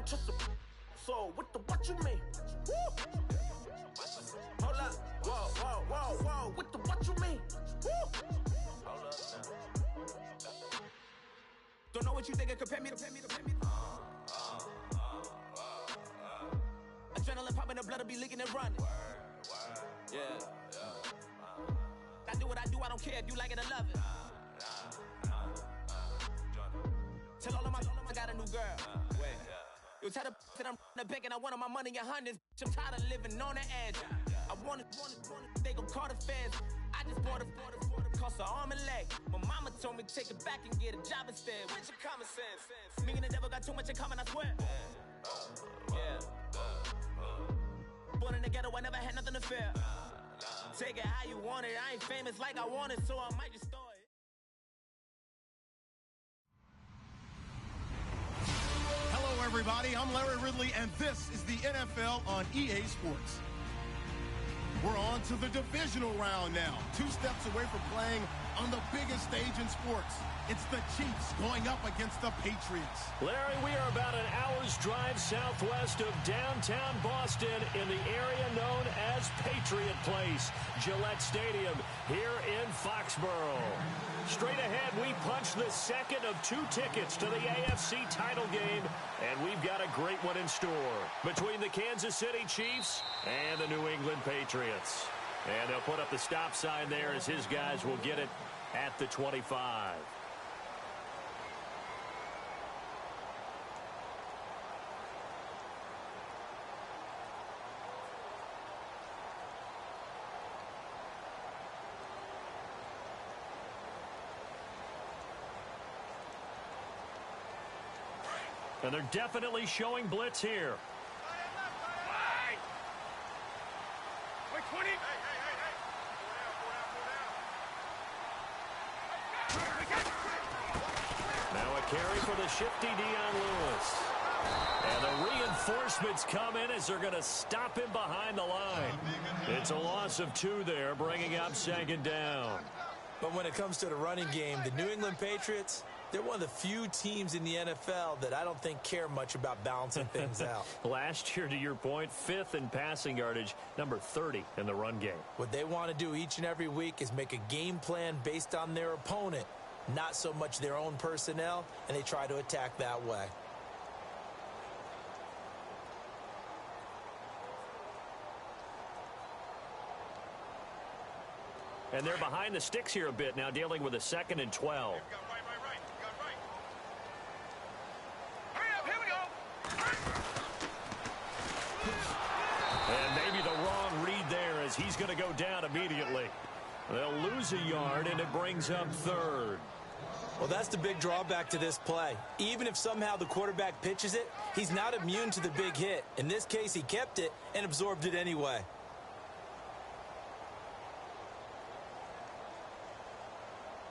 trust a so what you mean? Woo! Hold up, whoa, what you mean? Woo! Hold up now. Don't know what you think it compare me to. Adrenaline popping, the blood will be leaking and running. Yeah. I do what I do, I don't care if you like it or love it. Tell all of my I got a new girl. Wait. You tell the that I'm the bank and I want my money in hundreds. I'm tired of living on the edge. I want it, they gon' call the feds. I just bought a cost an arm and leg. My mama told me take it back and get a job instead. Where's your common sense? Me and the devil got too much in common, I swear. Yeah. Born in the ghetto, I never had nothing to fear. Take it how you want it. I ain't famous like I want it, so I might just start it. Hello, everybody. I'm Larry Ridley, and this is the NFL on EA Sports. We're on to the divisional round now. 2 steps away from playing on the biggest stage in sports. It's the Chiefs going up against the Patriots. Larry, we are about an hour's drive southwest of downtown Boston in the area known as Patriot Place, Gillette Stadium, here in Foxborough. Straight ahead, we punch the second of 2 tickets to the AFC title game, and we've got a great one in store between the Kansas City Chiefs and the New England Patriots. And they'll put up the stop sign there as his guys will get it at the 25. And they're definitely showing blitz here. Wait, 20. Now a carry for the shifty Dion Lewis. And the reinforcements come in as they're going to stop him behind the line. It's a loss of 2 there, bringing up 2nd down. But when it comes to the running game, the New England Patriots, they're one of the few teams in the NFL that I don't think care much about balancing things out. Last year, to your point, 5th in passing yardage, number 30 in the run game. What they want to do each and every week is make a game plan based on their opponent, not so much their own personnel, and they try to attack that way. And they're behind the sticks here a bit now, dealing with a 2nd and 12. And maybe the wrong read there as he's going to go down immediately. They'll lose a yard, and it brings up 3rd. Well, that's the big drawback to this play. Even if somehow the quarterback pitches it, he's not immune to the big hit. In this case, he kept it and absorbed it anyway.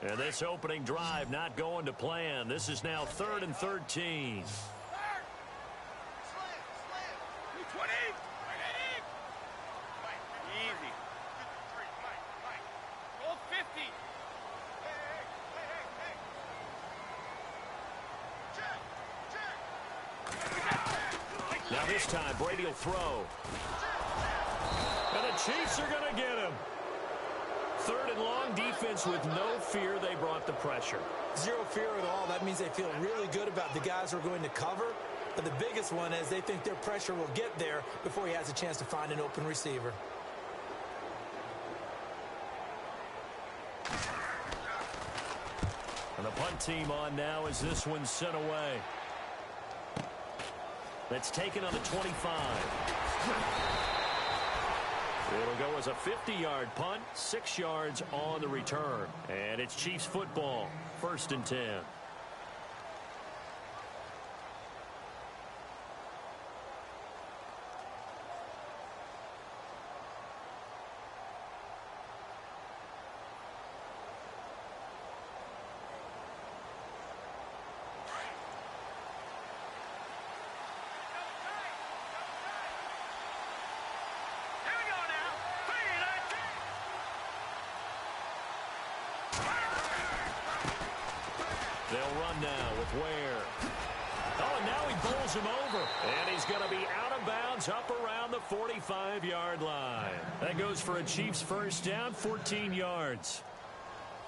And this opening drive not going to plan. This is now 3rd and 13. Now this time, Brady will throw. And the Chiefs are going to get him. 3rd and long, defense with no fear. They brought the pressure. Zero fear at all. That means they feel really good about the guys who are going to cover. But the biggest one is they think their pressure will get there before he has a chance to find an open receiver. And the punt team on now as this one's sent away. That's taken on the 25. It'll go as a 50-yard punt, 6 yards on the return. And it's Chiefs football, 1st and 10. They'll run now with Ware. Oh, and now he bowls him over. And he's going to be out of bounds up around the 45-yard line. That goes for a Chiefs first down, 14 yards.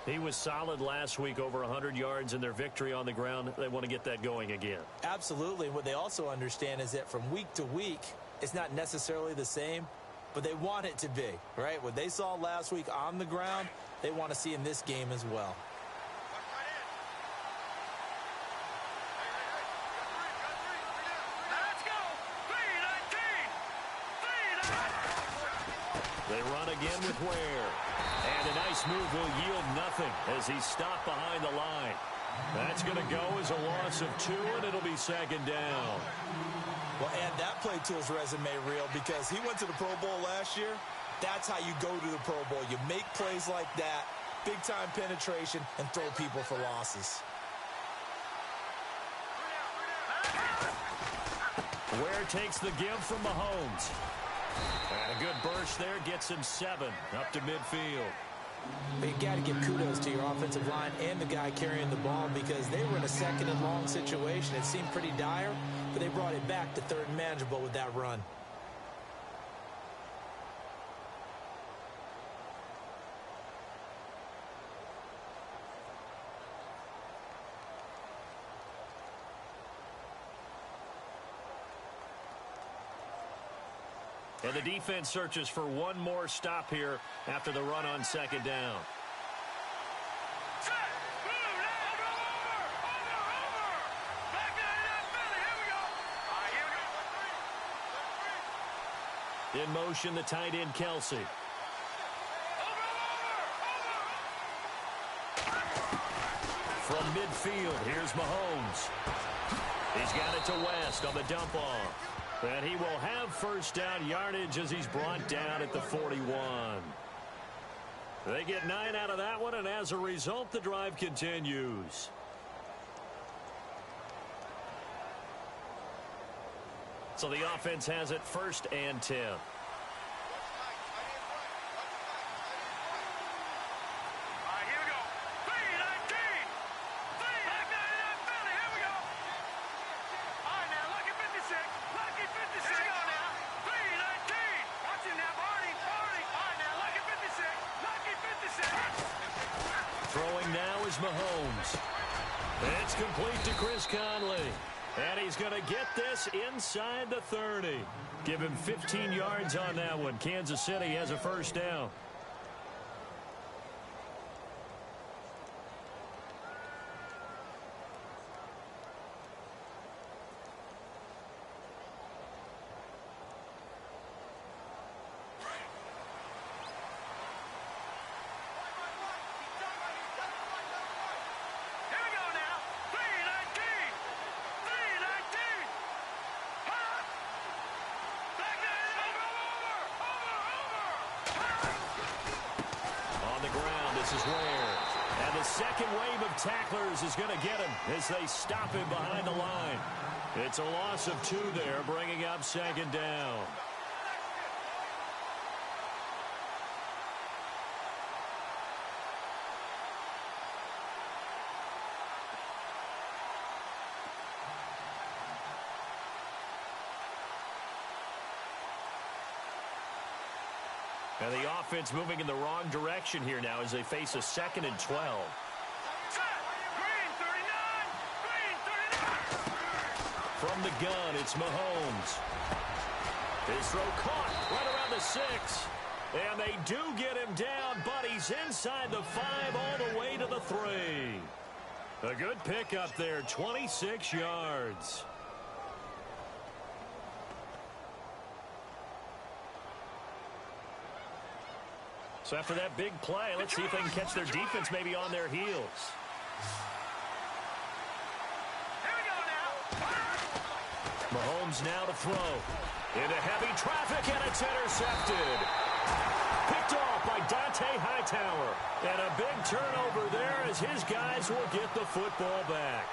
He was solid last week, over 100 yards in their victory on the ground. They want to get that going again. Absolutely. What they also understand is that from week to week, it's not necessarily the same, but they want it to be, right? What they saw last week on the ground, they want to see in this game as well. They run again with Ware. And a nice move will yield nothing as he's stopped behind the line. That's going to go as a loss of 2, and it'll be second down. Well, add that play to his resume reel because he went to the Pro Bowl last year. That's how you go to the Pro Bowl. You make plays like that, big-time penetration, and throw people for losses. Ware takes the give from Mahomes. And a good burst there gets him 7 up to midfield. But you got to give kudos to your offensive line and the guy carrying the ball because they were in a second and long situation. It seemed pretty dire, but they brought it back to third and manageable with that run. And the defense searches for one more stop here after the run on second down. In motion, the tight end, Kelsey. From midfield, here's Mahomes. He's got it to West on the dump off. And he will have first down yardage as he's brought down at the 41. They get 9 out of that one, and as a result, the drive continues. So the offense has it 1st and 10. Throwing now is Mahomes. It's complete to Chris Conley. And he's going to get this inside the 30. Give him 15 yards on that one. Kansas City has a first down. This is Ware. And the second wave of tacklers is going to get him as they stop him behind the line. It's a loss of 2 there, bringing up second down. And the offense moving in the wrong direction here now as they face a 2nd and 12. From the gun, it's Mahomes. His throw caught right around the 6. And they do get him down, but he's inside the 5 all the way to the 3. A good pickup there, 26 yards. So after that big play, let's see if they can catch their defense maybe on their heels. Mahomes now to throw. Into heavy traffic, and it's intercepted. Picked off by Dante Hightower. And a big turnover there as his guys will get the football back.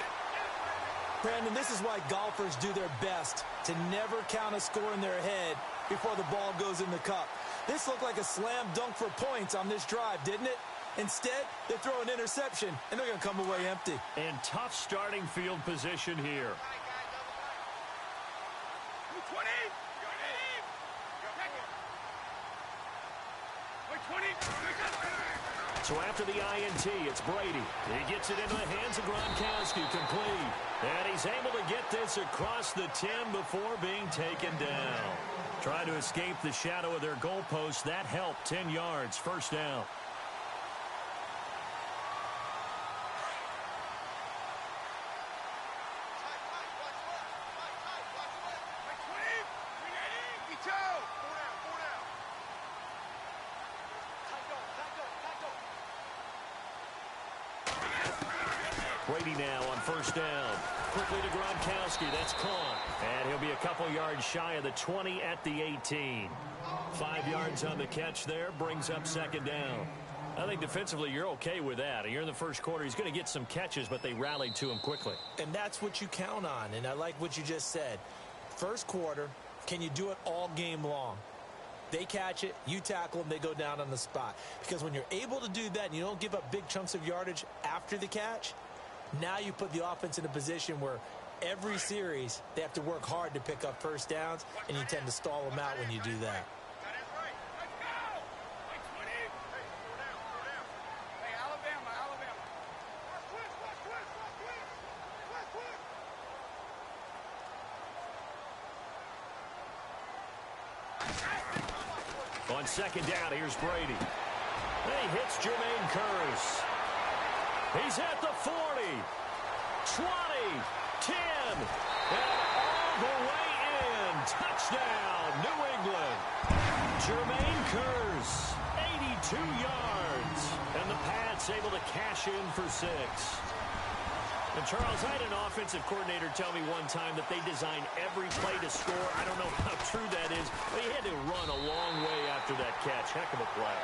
Brandon, this is why golfers do their best to never count a score in their head before the ball goes in the cup. This looked like a slam dunk for points on this drive, didn't it? Instead, they throw an interception, and they're going to come away empty. And tough starting field position here. 20. Wait, 20. So after the INT, it's Brady. He gets it into the hands of Gronkowski, complete. And he's able to get this across the 10 before being taken down. Trying to escape the shadow of their goalpost. That helped. 10 yards, first down. Brady now on first down. Quickly to Gronkowski. That's caught. And he'll be a couple yards shy of the 20 at the 18. 5 yards on the catch there. Brings up second down. I think defensively you're okay with that. You're in the first quarter. He's going to get some catches, but they rallied to him quickly. And that's what you count on. And I like what you just said. First quarter, can you do it all game long? They catch it, you tackle them, they go down on the spot. Because when you're able to do that and you don't give up big chunks of yardage after the catch, now you put the offense in a position where every series they have to work hard to pick up first downs, and you tend to stall them out when you do that. On second down, here's Brady. And he hits Jermaine Kearse. He's at the 40, 20, 10, and all the way in. Touchdown, New England. Jermaine Kearse, 82 yards. And the Pats able to cash in for 6. And Charles, I had an offensive coordinator tell me one time that they design every play to score. I don't know how true that is, but he had to run a long way after that catch. Heck of a play.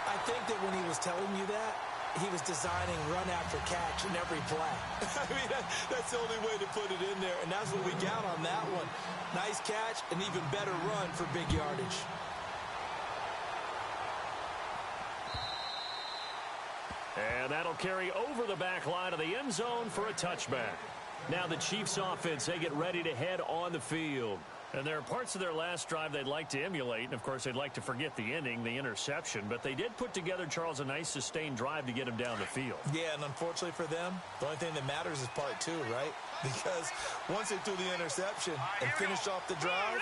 I think that when he was telling you that, he was designing run after catch in every play. I mean, that's the only way to put it in there, and that's what we got on that one. Nice catch, an even better run for big yardage. And that'll carry over the back line of the end zone for a touchback. Now the Chiefs offense, they get ready to head on the field. And there are parts of their last drive they'd like to emulate. And, of course, they'd like to forget the ending, the interception. But they did put together, Charles, a nice sustained drive to get him down the field. Yeah, and unfortunately for them, the only thing that matters is part 2, right? Because once they threw the interception and finished off the drive,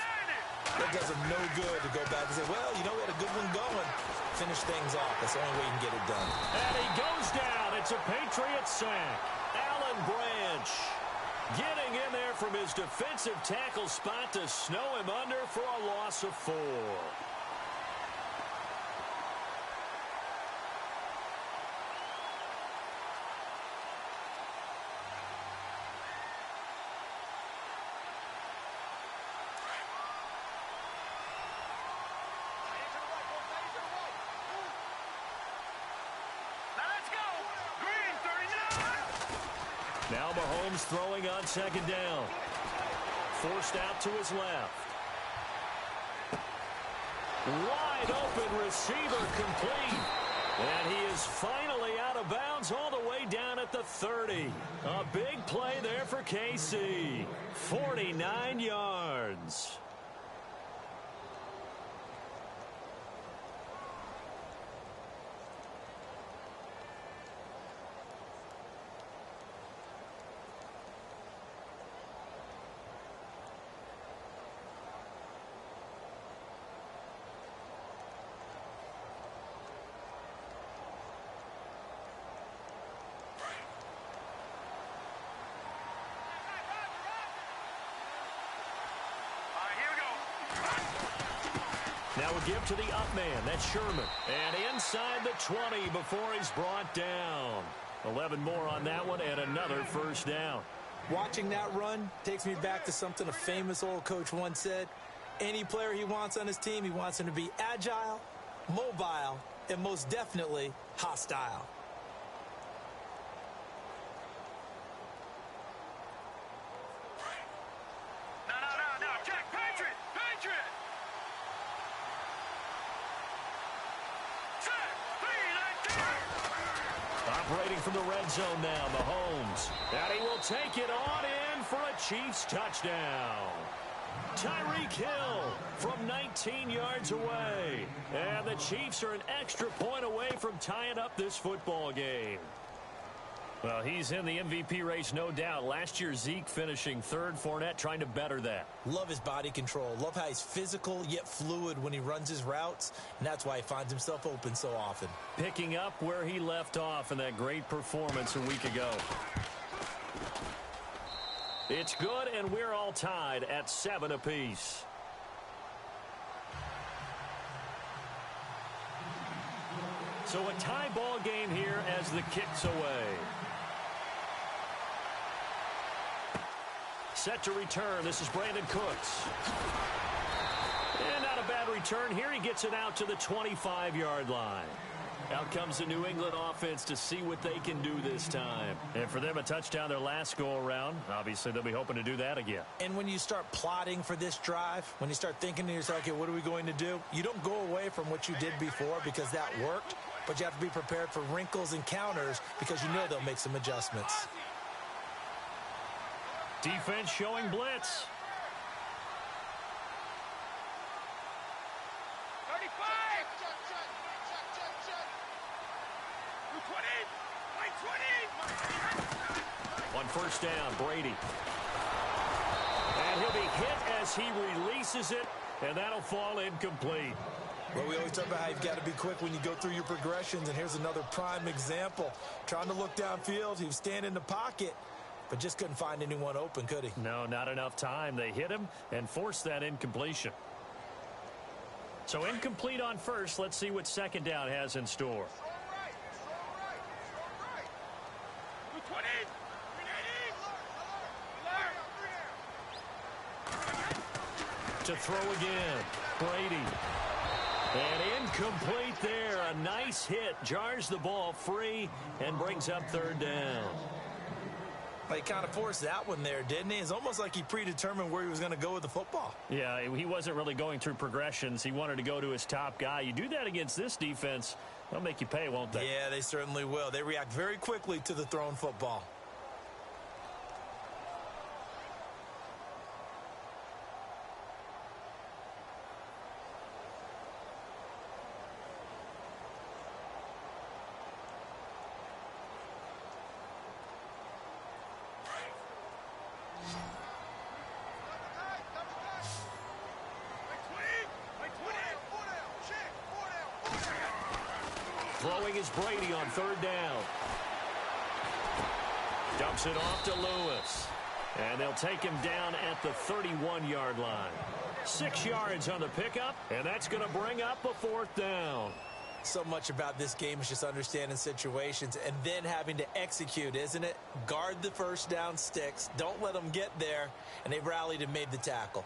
that does them no good to go back and say, well, you know, we had a good one going. Finish things off. That's the only way you can get it done. And he goes down. It's a Patriot sack. Alan Branch getting in there from his defensive tackle spot to snow him under for a loss of 4. Now Mahomes throwing on second down. Forced out to his left. Wide open receiver complete. And he is finally out of bounds all the way down at the 30. A big play there for KC. 49 yards. Now a give to the up man. That's Sherman. And inside the 20 before he's brought down. 11 more on that one and another first down. Watching that run takes me back to something a famous old coach once said. Any player he wants on his team, he wants him to be agile, mobile, and most definitely hostile. No, Jack, Patriot! Operating from the red zone now, Mahomes. And he will take it on in for a Chiefs touchdown. Tyreek Hill from 19 yards away. And the Chiefs are an extra point away from tying up this football game. Well, he's in the MVP race, no doubt. Last year, Zeke finishing third. Fournette trying to better that. Love his body control. Love how he's physical yet fluid when he runs his routes. And that's why he finds himself open so often. Picking up where he left off in that great performance a week ago. It's good, and we're all tied at 7 apiece. So a tie ball game here as the kick's away. Set to return. This is Brandon Cooks. And not a bad return here. He gets it out to the 25-yard line. Out comes the New England offense to see what they can do this time. And for them, a touchdown their last go-around. Obviously, they'll be hoping to do that again. And when you start plotting for this drive, when you start thinking to yourself, okay, what are we going to do? You don't go away from what you did before because that worked, but you have to be prepared for wrinkles and counters because you know they'll make some adjustments. Defense showing blitz. 35! 20! On first down, Brady. And he'll be hit as he releases it, and that'll fall incomplete. Well, we always talk about how you've got to be quick when you go through your progressions, and here's another prime example. Trying to look downfield, he was standing in the pocket, but just couldn't find anyone open, could he? No, not enough time. They hit him and forced that incompletion. So incomplete on first. Let's see what second down has in store. To throw again, Brady. And incomplete there. A nice hit. Jars the ball free and brings up third down. Well, he kind of forced that one there, didn't he? It's almost like he predetermined where he was going to go with the football. Yeah, he wasn't really going through progressions. He wanted to go to his top guy. You do that against this defense, they'll make you pay, won't they? Yeah, they certainly will. They react very quickly to the thrown football. Throwing is Brady on third down. Dumps it off to Lewis. And they'll take him down at the 31-yard line. 6 yards on the pickup, and that's going to bring up a fourth down. So much about this game is just understanding situations and then having to execute, isn't it? Guard the first down sticks. Don't let them get there. And they rallied and made the tackle.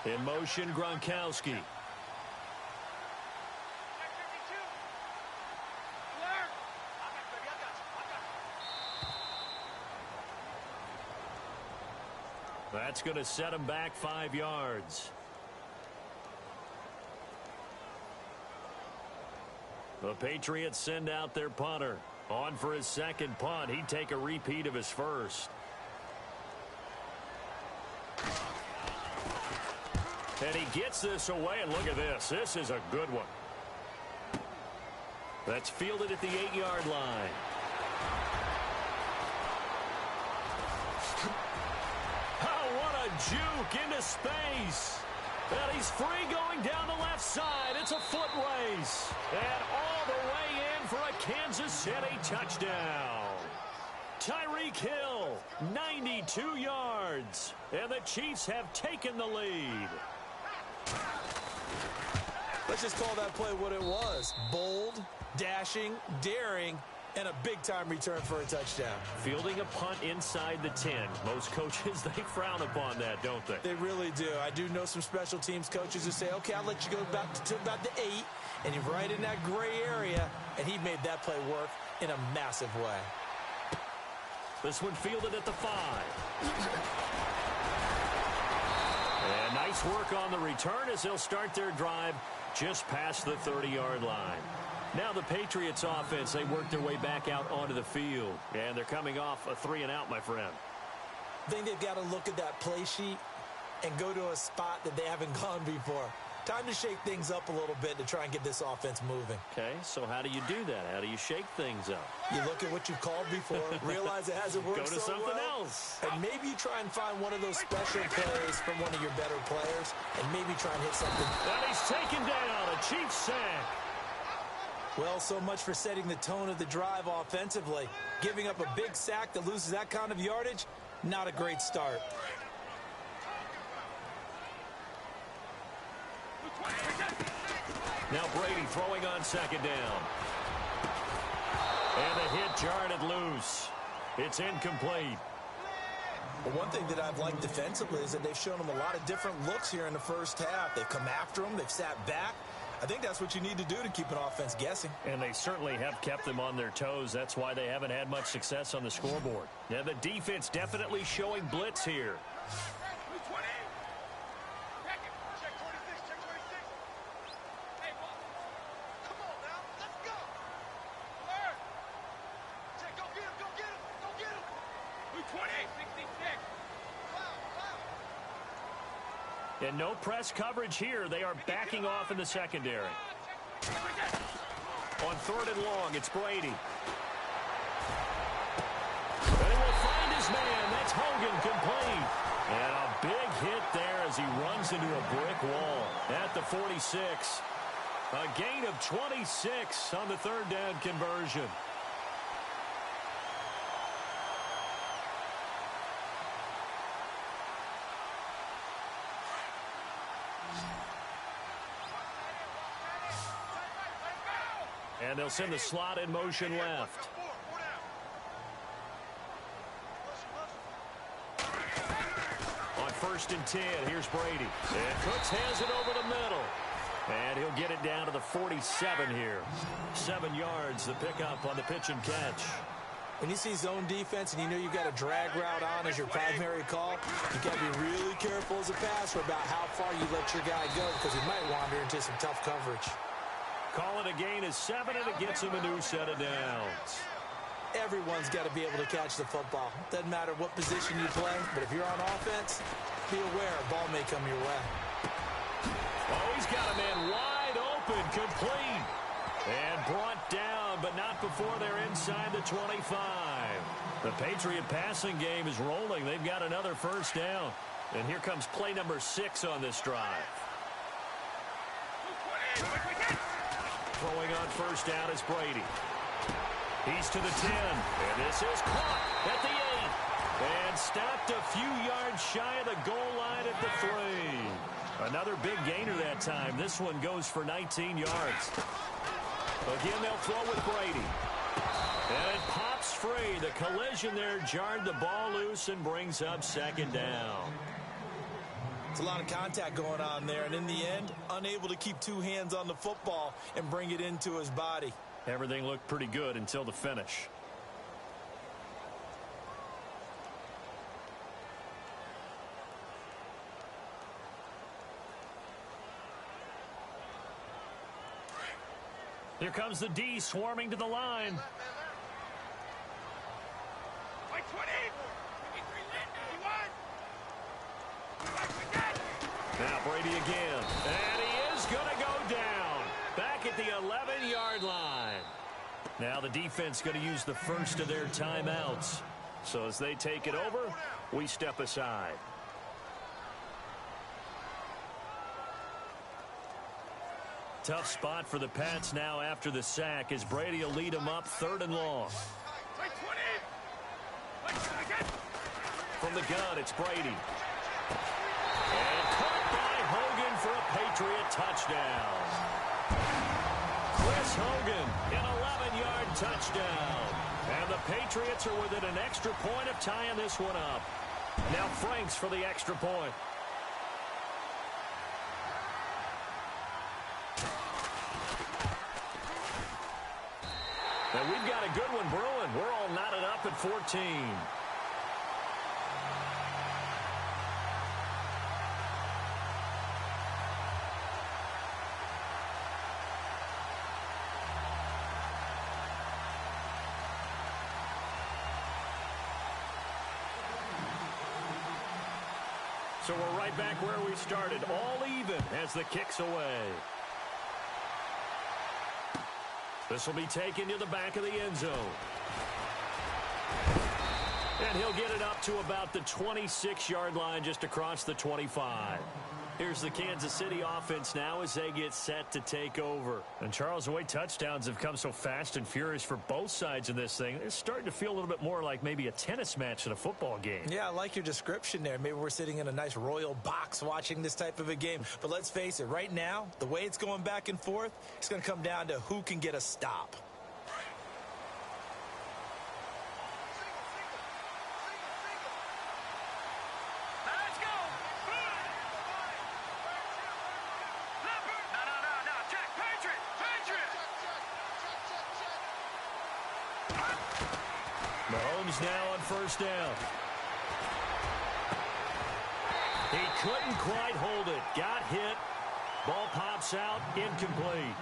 In motion, Gronkowski. That's going to set him back 5 yards. The Patriots send out their punter. On for his second punt. He'd take a repeat of his first. And he gets this away, and look at this. This is a good one. That's fielded at the 8-yard line. Oh, what a juke into space. And he's free going down the left side. It's a foot race. And all the way in for a Kansas City touchdown. Tyreek Hill, 92 yards. And the Chiefs have taken the lead. Let's just call that play what it was. Bold, dashing, daring, And a big-time return for a touchdown. Fielding a punt inside the 10. Most coaches, they frown upon that, don't they? They really do. I do know some special teams coaches who say, okay, I'll let you go to about the 8, and you're right in that gray area, and he made that play work in a massive way. This one fielded at the 5. And nice work on the return as they'll start their drive just past the 30-yard line. Now the Patriots offense, they work their way back out onto the field. And they're coming off a 3-and-out, my friend. I think they've got to look at that play sheet and go to a spot that they haven't gone before. Time to shake things up a little bit to try and get this offense moving. Okay, so how do you do that? How do you shake things up? You look at what you've called before, realize it hasn't worked so well. Go to something else. And maybe you try and find one of those special plays from one of your better players, and maybe try and hit something. And he's taken down, a Chiefs sack. Well, so much for setting the tone of the drive offensively. Giving up a big sack that loses that kind of yardage, not a great start. Now Brady throwing on 2nd down. And the hit jarred it loose. It's incomplete. Well, one thing that I've liked defensively is that they've shown them a lot of different looks here in the first half. They've come after them. They've sat back. I think that's what you need to do to keep an offense guessing. And they certainly have kept them on their toes. That's why they haven't had much success on the scoreboard. Now the defense definitely showing blitz here. And no press coverage here. They are backing off in the secondary. On 3rd and long, it's Brady. They will find his man. That's Hogan, complete. And a big hit there as he runs into a brick wall at the 46. A gain of 26 on the 3rd down conversion. And they'll send the slot in motion left. On 1st and 10, here's Brady. And Cooks has it over the middle. And he'll get it down to the 47 here. 7 yards, the pickup on the pitch and catch. When you see zone defense and you know you've got a drag route on as your primary call, you've got to be really careful as a passer about how far you let your guy go because he might wander into some tough coverage. Call it a gain of 7, and it gets him a new set of downs. Everyone's got to be able to catch the football. Doesn't matter what position you play, but if you're on offense, be aware a ball may come your way. Oh, he's got a man wide open, complete. And brought down, but not before they're inside the 25. The Patriot passing game is rolling. They've got another 1st down. And here comes play number 6 on this drive. Throwing on 1st down is Brady. He's to the 10. And this is caught at the 8. And stopped a few yards shy of the goal line at the 3. Another big gainer that time. This one goes for 19 yards. Again, they'll throw with Brady. And it pops free. The collision there jarred the ball loose and brings up 2nd down. It's a lot of contact going on there, and in the end, unable to keep 2 hands on the football and bring it into his body. Everything looked pretty good until the finish. Here comes the D swarming to the line. Now Brady again. And he is going to go down. Back at the 11-yard line. Now the defense going to use the first of their timeouts. So as they take it over, we step aside. Tough spot for the Pats now after the sack as Brady will lead them up 3rd and long. From the gun, it's Brady. And caught by Hogan for a Patriot touchdown. Chris Hogan, an 11-yard touchdown. And the Patriots are within an extra point of tying this one up. Now Franks for the extra point. And we've got a good one brewing. We're all knotted up at 14. So we're right back where we started, all even as the kick's away. This will be taken to the back of the end zone. And he'll get it up to about the 26-yard line, just across the 25. Here's the Kansas City offense now as they get set to take over. And Charles, the way touchdowns have come so fast and furious for both sides in this thing, it's starting to feel a little bit more like maybe a tennis match than a football game. Yeah, I like your description there. Maybe we're sitting in a nice royal box watching this type of a game. But let's face it, right now, the way it's going back and forth, it's going to come down to who can get a stop. Mahomes now on first down. He couldn't quite hold it. Got hit. Ball pops out. Incomplete.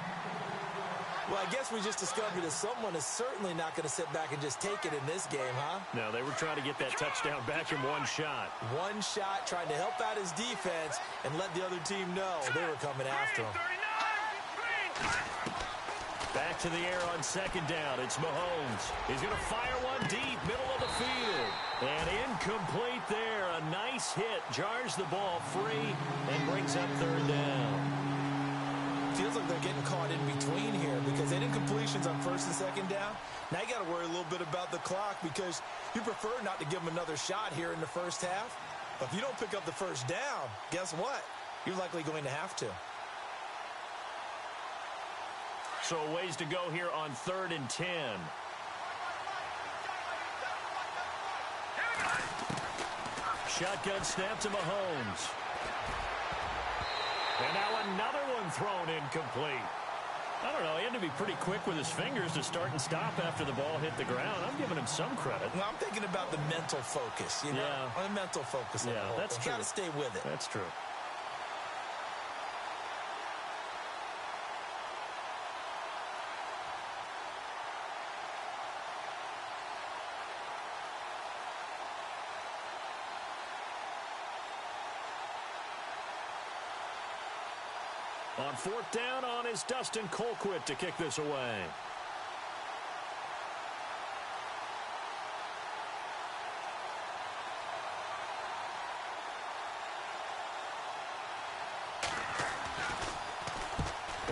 Well, I guess we just discovered that someone is certainly not going to sit back and just take it in this game, huh? No, they were trying to get that touchdown back in one shot. One shot, trying to help out his defense and let the other team know they were coming after him. Back to the air on second down. It's Mahomes. He's going to fire one deep, middle of the field. And incomplete there. A nice hit. Jars the ball free and brings up third down. Feels like they're getting caught in between here because they did completions on first and second down. Now you got to worry a little bit about the clock because you prefer not to give them another shot here in the first half. But if you don't pick up the first down, guess what? You're likely going to have to. So a ways to go here on 3rd and 10. Shotgun snap to Mahomes. And now another one thrown incomplete. I don't know. He had to be pretty quick with his fingers to start and stop after the ball hit the ground. I'm giving him some credit. Well, I'm thinking about the mental focus. You know? Yeah. The mental focus. Yeah, that's true. Got to stay with it. That's true. On 4th down on is Dustin Colquitt to kick this away.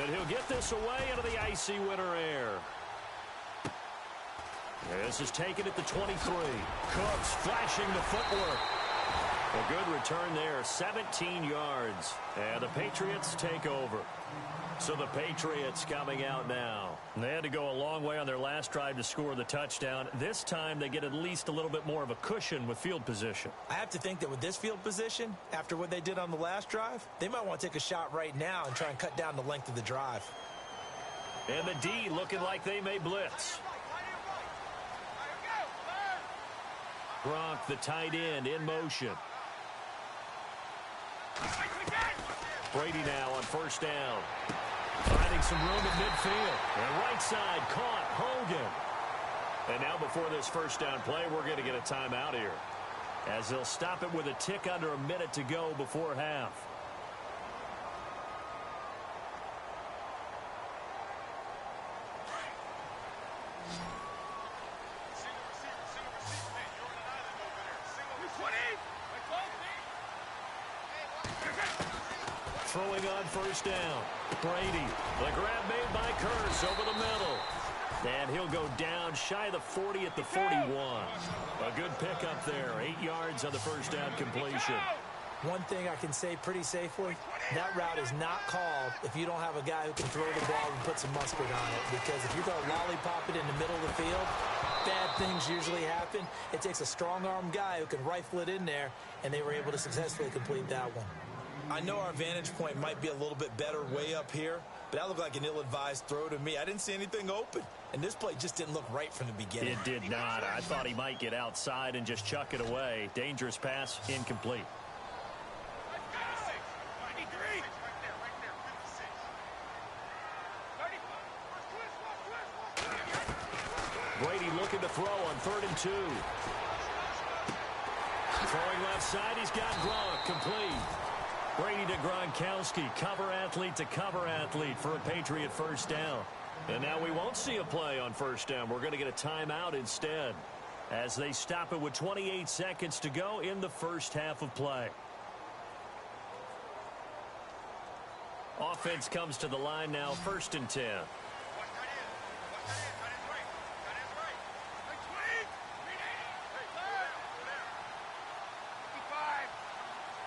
And he'll get this away into the icy winter air. This is taken at the 23. Cooks flashing the footwork. A good return there, 17 yards. And the Patriots take over. So the Patriots coming out now. They had to go a long way on their last drive to score the touchdown. This time they get at least a little bit more of a cushion with field position. I have to think that with this field position, after what they did on the last drive, they might want to take a shot right now and try and cut down the length of the drive. And the D looking like they may blitz. Gronk, the tight end, in motion. Brady now on first down. Finding some room at midfield. And right side caught. Hogan. And now before this first down play, we're going to get a timeout here, as they'll stop it with a tick under a minute to go before half. Throwing on first down. Brady. The grab made by Curse over the middle. And he'll go down shy of the 40 at the 41. A good pickup there. 8 yards on the first down completion. One thing I can say pretty safely, that route is not called if you don't have a guy who can throw the ball and put some mustard on it. Because if you're going to lollipop it in the middle of the field, bad things usually happen. It takes a strong-armed guy who can rifle it in there, and they were able to successfully complete that one. I know our vantage point might be a little bit better way up here, but that looked like an ill-advised throw to me. I didn't see anything open, and this play just didn't look right from the beginning. It did not. I thought he might get outside and just chuck it away. Dangerous pass, incomplete. Brady looking to throw on 3rd and 2. Throwing left side, he's got Gronk, complete. Brady to Gronkowski, cover athlete to cover athlete for a Patriot first down. And now we won't see a play on first down. We're going to get a timeout instead as they stop it with 28 seconds to go in the first half of play. Offense comes to the line now, 1st and 10.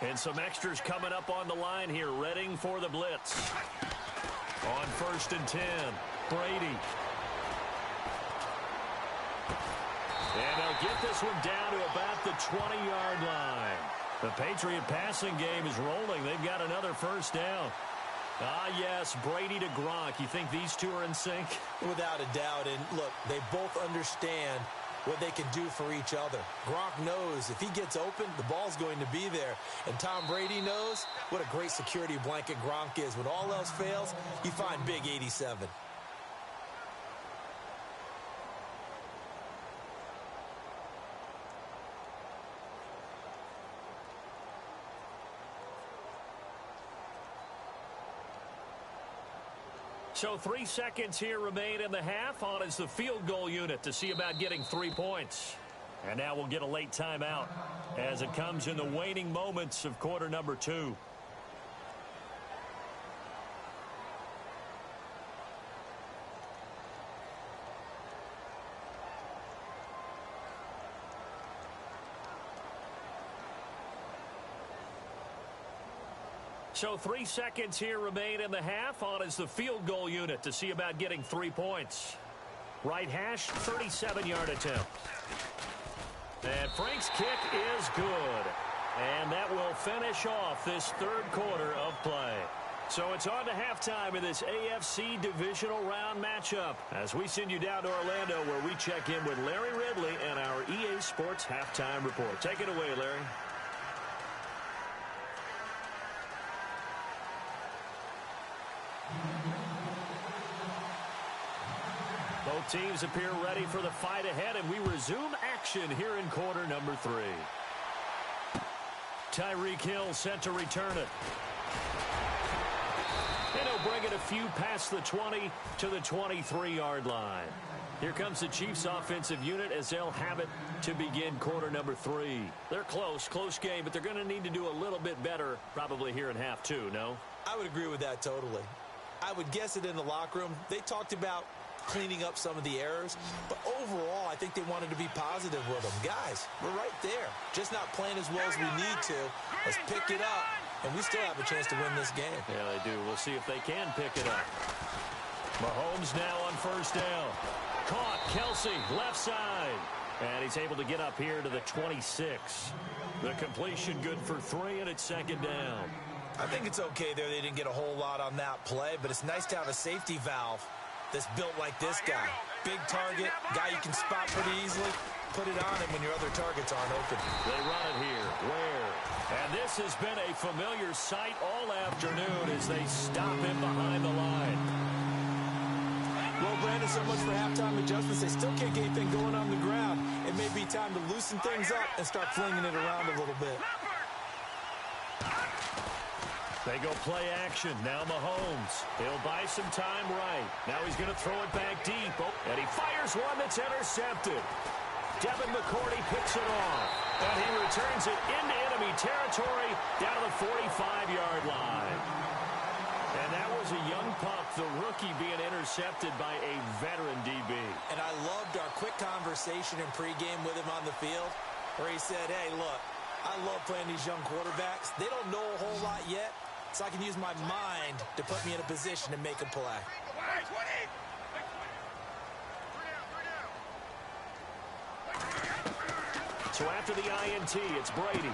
And some extras coming up on the line here, readying for the blitz. On 1st and 10, Brady. And they'll get this one down to about the 20-yard line. The Patriot passing game is rolling. They've got another first down. Ah, yes, Brady to Gronk. You think these two are in sync? Without a doubt. And look, they both understand what they can do for each other. Gronk knows if he gets open, the ball's going to be there. And Tom Brady knows what a great security blanket Gronk is. When all else fails, you find Big 87. So 3 seconds here remain in the half. On is the field goal unit to see about getting 3 points. And now we'll get a late timeout as it comes in the waning moments of quarter number 2. So 3 seconds here remain in the half. On is the field goal unit to see about getting 3 points. Right hash, 37-yard attempt. And Frank's kick is good. And that will finish off this 3rd quarter of play. So it's on to halftime in this AFC divisional round matchup as we send you down to Orlando where we check in with Larry Ridley and our EA Sports halftime report. Take it away, Larry. Both teams appear ready for the fight ahead, and we resume action here in quarter number 3. Tyreek Hill set to return it. And he'll bring it a few past the 20 to the 23-yard line. Here comes the Chiefs offensive unit as they'll have it to begin quarter number 3. They're close game, but they're going to need to do a little bit better probably here in half 2, no? I would agree with that totally. I would guess it in the locker room. They talked about cleaning up some of the errors, but overall I think they wanted to be positive with them. Guys, we're right there, just not playing as well as we need to. Let's pick it up, and we still have a chance to win this game. Yeah, they do. We'll see if they can pick it up. Mahomes now on first down. Caught, Kelsey, left side. And he's able to get up here to the 26. The completion good for 3, and it's 2nd down. I think it's okay there. They didn't get a whole lot on that play, but it's nice to have a safety valve that's built like this guy. Big target, guy you can spot pretty easily. Put it on him when your other targets aren't open. They run it here. Where? And this has been a familiar sight all afternoon as they stop him behind the line. Well, Brandon, so much for halftime adjustments. They still can't get anything going on the ground. It may be time to loosen things up and start flinging it around a little bit. They go play action. Now Mahomes. He'll buy some time right. Now he's going to throw it back deep. Oh, and he fires one that's intercepted. Devin McCourty picks it off. And he returns it into enemy territory down to the 45-yard line. And that was a young pup, the rookie being intercepted by a veteran DB. And I loved our quick conversation in pregame with him on the field where he said, hey, look, I love playing these young quarterbacks. They don't know a whole lot yet, so I can use my mind to put me in a position to make a play. So after the INT, it's Brady.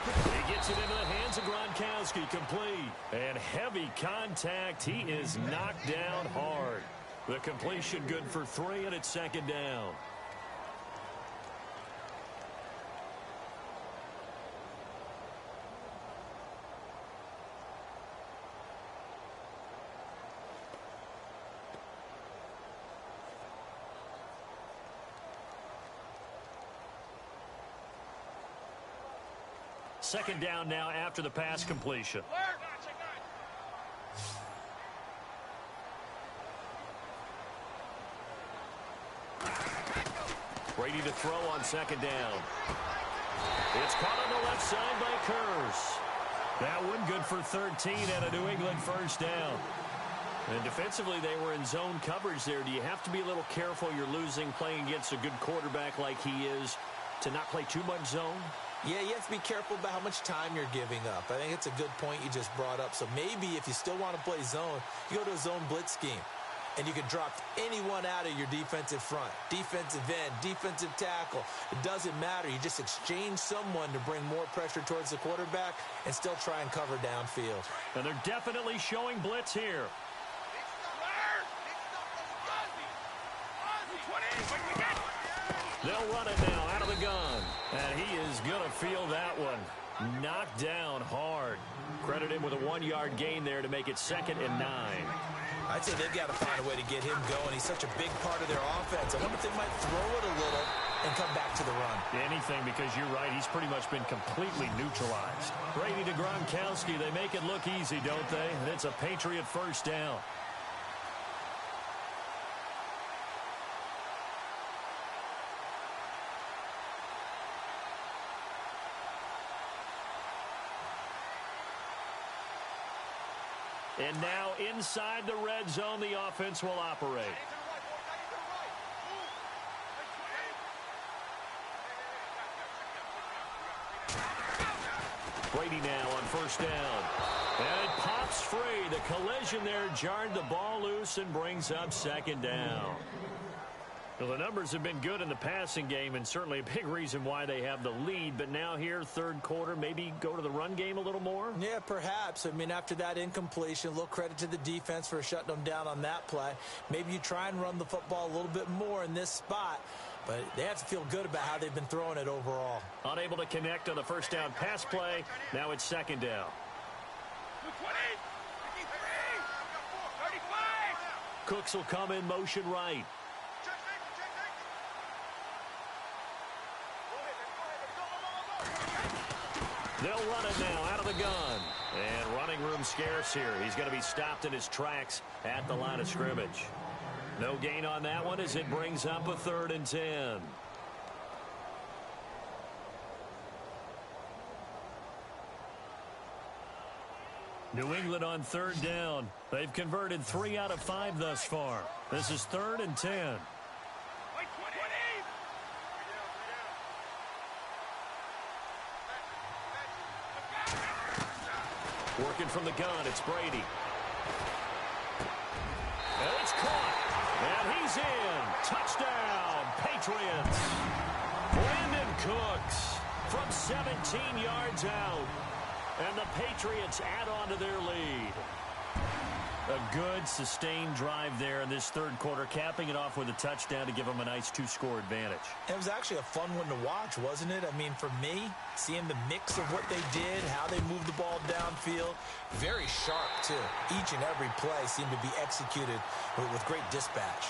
He gets it into the hands of Gronkowski, complete. And heavy contact. He is knocked down hard. The completion good for 3, and it's second down. Second down now after the pass completion. Brady to throw on second down. It's caught on the left side by Kurz. That one good for 13 and a New England first down. And defensively, they were in zone coverage there. Do you have to be a little careful? You're losing playing against a good quarterback like he is to not play too much zone? Yeah, you have to be careful about how much time you're giving up. I think it's a good point you just brought up. So maybe if you still want to play zone, you go to a zone blitz scheme. And you can drop anyone out of your defensive front. Defensive end, defensive tackle. It doesn't matter. You just exchange someone to bring more pressure towards the quarterback and still try and cover downfield. And they're definitely showing blitz here. They'll run it now out of the gun. And he is going to feel that one. Knocked down hard. Credit him with a 1-yard gain there to make it 2nd and 9. I'd say they've got to find a way to get him going. He's such a big part of their offense. I wonder if they might throw it a little and come back to the run. Anything, because you're right. He's pretty much been completely neutralized. Brady to Gronkowski. They make it look easy, don't they? And it's a Patriot first down. And now inside the red zone, the offense will operate. Brady now on first down. And it pops free. The collision there jarred the ball loose and brings up 2nd down. Well, the numbers have been good in the passing game and certainly a big reason why they have the lead. But now here, third quarter, maybe go to the run game a little more? Yeah, perhaps. I mean, after that incompletion, a little credit to the defense for shutting them down on that play. Maybe you try and run the football a little bit more in this spot. But they have to feel good about how they've been throwing it overall. Unable to connect on the first down pass play. Now it's 2nd down. 20, 35. Cooks will come in motion right. They'll run it now out of the gun. And running room scarce here. He's going to be stopped in his tracks at the line of scrimmage. No gain on that one as it brings up a 3rd and 10. New England on 3rd down. They've converted 3 out of 5 thus far. This is 3rd and 10. Working from the gun, it's Brady. And it's caught. And he's in. Touchdown, Patriots. Brandon Cooks from 17 yards out. And the Patriots add on to their lead. A good, sustained drive there in this third quarter, capping it off with a touchdown to give them a nice 2-score advantage. It was actually a fun one to watch, wasn't it? I mean, for me, seeing the mix of what they did, how they moved the ball downfield, very sharp, too. Each and every play seemed to be executed with great dispatch.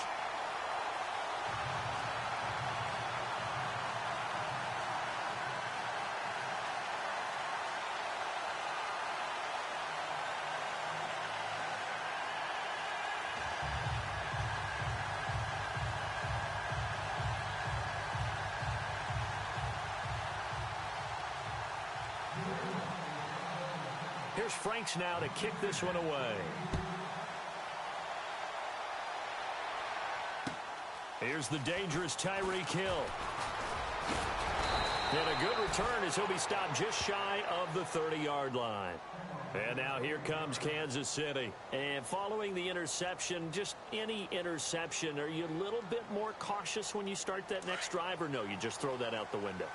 Here's Franks now to kick this one away. Here's the dangerous Tyreek Hill. And a good return as he'll be stopped just shy of the 30-yard line. And now here comes Kansas City. And following the interception, just any interception, are you a little bit more cautious when you start that next drive, or no, you just throw that out the window?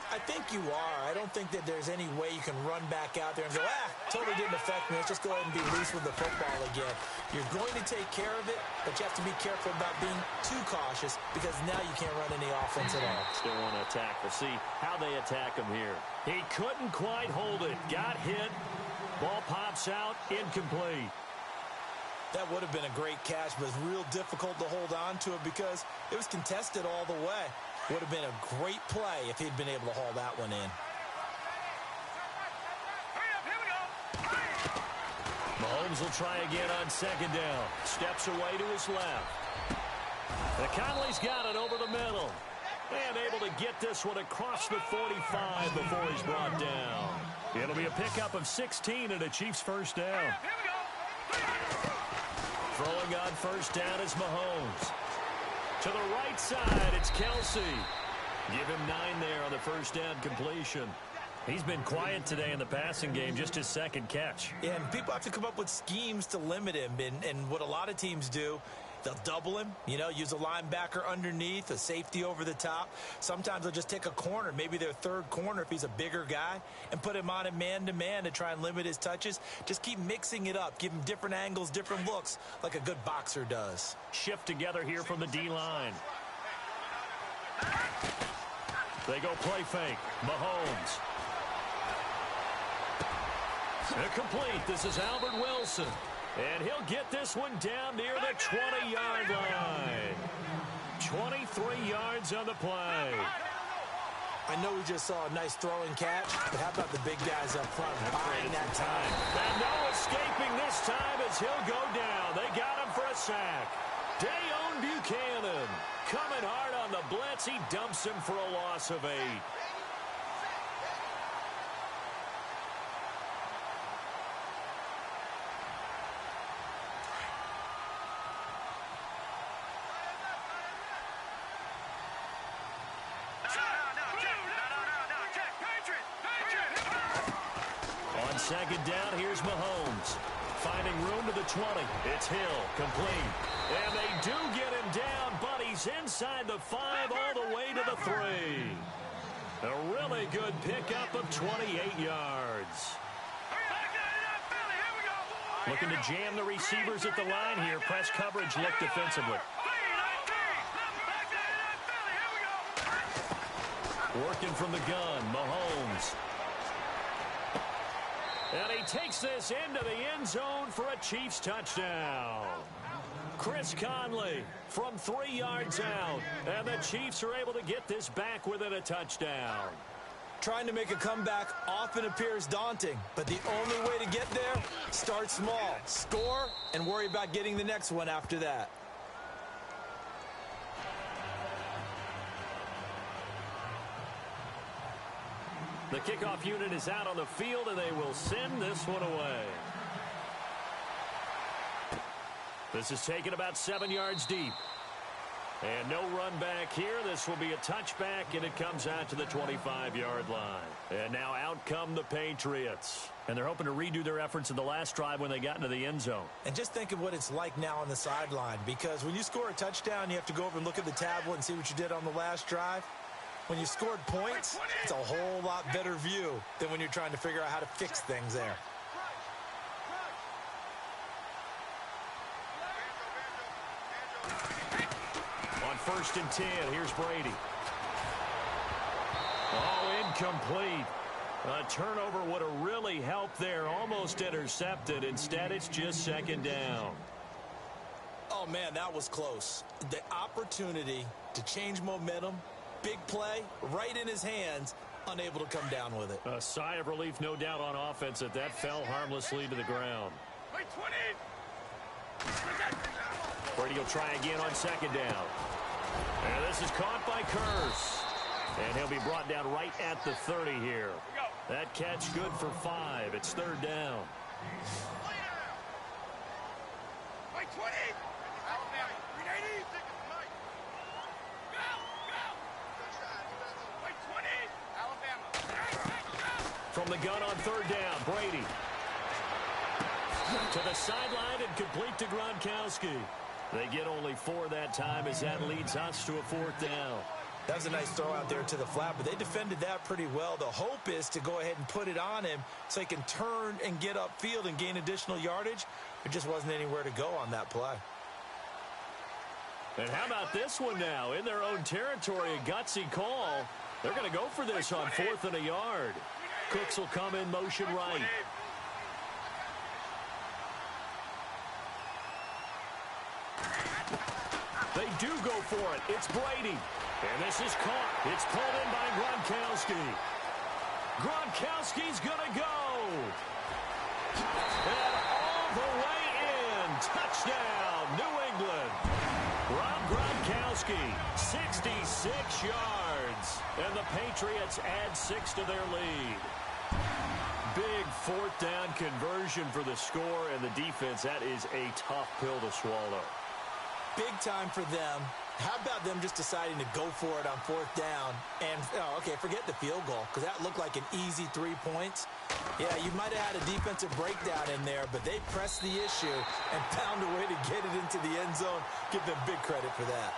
I think you are. I don't think that there's any way you can run back out there and go, totally didn't affect me. Let's just go ahead and be loose with the football again. You're going to take care of it, but you have to be careful about being too cautious because now you can't run any offense at all. Still want to attack. We'll see how they attack him here. He couldn't quite hold it. Got hit. Ball pops out. Incomplete. That would have been a great catch, but it's real difficult to hold on to it because it was contested all the way. Would have been a great play if he'd been able to haul that one in. Mahomes will try again on second down. Steps away to his left. And Conley's got it over the middle. And able to get this one across the 45 before he's brought down. It'll be a pickup of 16 and a Chiefs first down. Throwing on first down is Mahomes. To the right side, it's Kelsey. Give him 9 there on the first down completion. He's been quiet today in the passing game, just his second catch. Yeah, and people have to come up with schemes to limit him. And what a lot of teams do, they'll double him, use a linebacker underneath, a safety over the top. Sometimes they'll just take a corner, maybe their third corner if he's a bigger guy, and put him on a man-to-man to try and limit his touches. Just keep mixing it up, give him different angles, different looks, like a good boxer does. Shift together here from the D-line. They go play fake. Mahomes. Complete. This is Albert Wilson. And he'll get this one down near the 20-yard line. 23 yards on the play. I know we just saw a nice throwing catch, but how about the big guys up front buying that time? And no escaping this time as he'll go down. They got him for a sack. Dayon Buchanan coming hard on the blitz. He dumps him for a loss of 8. Second down, here's Mahomes. Finding room to the 20. It's Hill, complete. And they do get him down, but he's inside the 5 all the way to the 3. A really good pickup of 28 yards. Looking to jam the receivers at the line here. Press coverage look defensively. Working from the gun, Mahomes. And he takes this into the end zone for a Chiefs touchdown. Chris Conley from 3 yards out. And the Chiefs are able to get this back within a touchdown. Trying to make a comeback often appears daunting, but the only way to get there, start small, score, and worry about getting the next one after that. The kickoff unit is out on the field, and they will send this one away. This is taken about 7 yards deep. And no run back here. This will be a touchback, and it comes out to the 25-yard line. And now out come the Patriots. And they're hoping to redo their efforts in the last drive when they got into the end zone. And just think of what it's like now on the sideline, because when you score a touchdown, you have to go over and look at the tablet and see what you did on the last drive. When you scored points, it's a whole lot better view than when you're trying to figure out how to fix things there. On 1st and 10, here's Brady. Oh, incomplete. A turnover would have really helped there. Almost intercepted. Instead, it's just second down. Oh, man, that was close. The opportunity to change momentum, big play, right in his hands, unable to come down with it. A sigh of relief, no doubt, on offense that fell harmlessly to the ground. Brady will try again on second down. And this is caught by Curse. And he'll be brought down right at the 30 here. That catch good for 5. It's third down. From the gun on third down, Brady. To the sideline and complete to Gronkowski. They get only 4 that time as that leads us to a 4th down. That was a nice throw out there to the flat, but they defended that pretty well. The hope is to go ahead and put it on him so he can turn and get upfield and gain additional yardage. There just wasn't anywhere to go on that play. And how about this one now? In their own territory, a gutsy call. They're going to go for this on 4th and a yard. Cooks will come in motion right. They do go for it. It's Brady. And this is caught. It's pulled in by Gronkowski. Gronkowski's going to go. And all the way in. Touchdown, New England. Rob Gronkowski, 66 yards. And the Patriots add 6 to their lead. Big 4th down conversion for the score and the defense. That is a tough pill to swallow. Big time for them. How about them just deciding to go for it on 4th down? And, okay, forget the field goal, because that looked like an easy 3 points. Yeah, you might have had a defensive breakdown in there, but they pressed the issue and found a way to get it into the end zone. Give them big credit for that.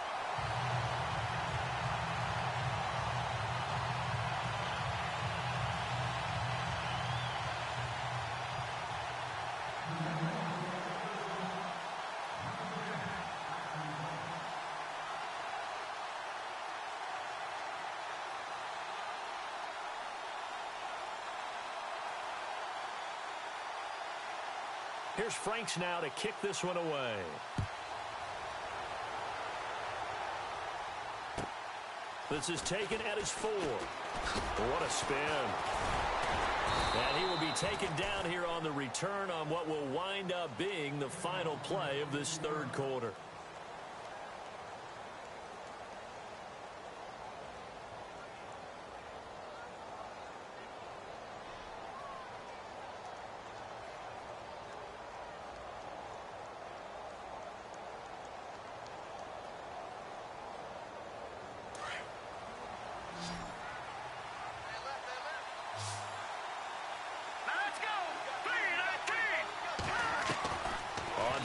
Here's Franks now to kick this one away. This is taken at his 4. What a spin. And he will be taken down here on the return on what will wind up being the final play of this 3rd quarter.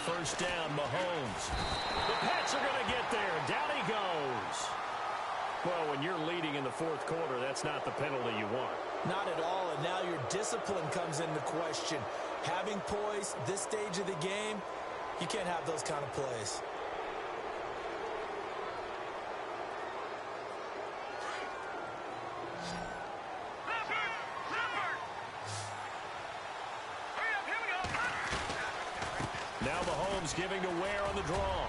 First down, Mahomes. The Pats are going to get there. Down he goes. Well, when you're leading in the 4th quarter, that's not the penalty you want. Not at all, and now your discipline comes into question. Having poise this stage of the game, you can't have those kind of plays. Now Mahomes giving to Ware on the draw.